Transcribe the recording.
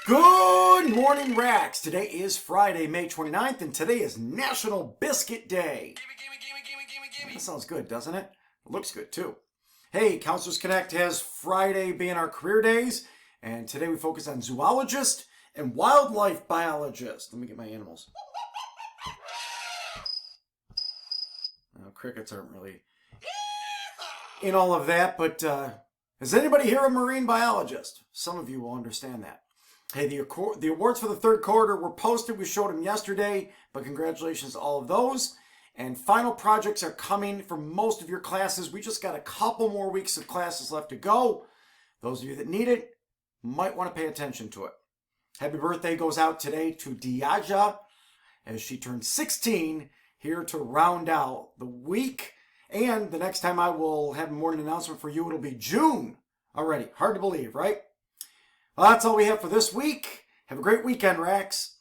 Good morning, Rax. Today is Friday, May 29th, and today is National Biscuit Day. That sounds good, doesn't it? It looks good, too. Hey, Counselors Connect has Friday being our career days, and today we focus on zoologist and wildlife biologist. Let me get my animals. Crickets aren't really in all of that, but is anybody here a marine biologist? Some of you will understand that. Hey, the awards for the third quarter were posted. We showed them yesterday, but congratulations to all of those. And final projects are coming for most of your classes. We just got a couple more weeks of classes left to go. Those of you that need it might want to pay attention to it. Happy birthday goes out today to Diaja as she turns 16 here to round out the week. And the next time I will have a morning announcement for you, it'll be June already. Hard to believe, right? Well, that's all we have for this week. Have a great weekend, Rax.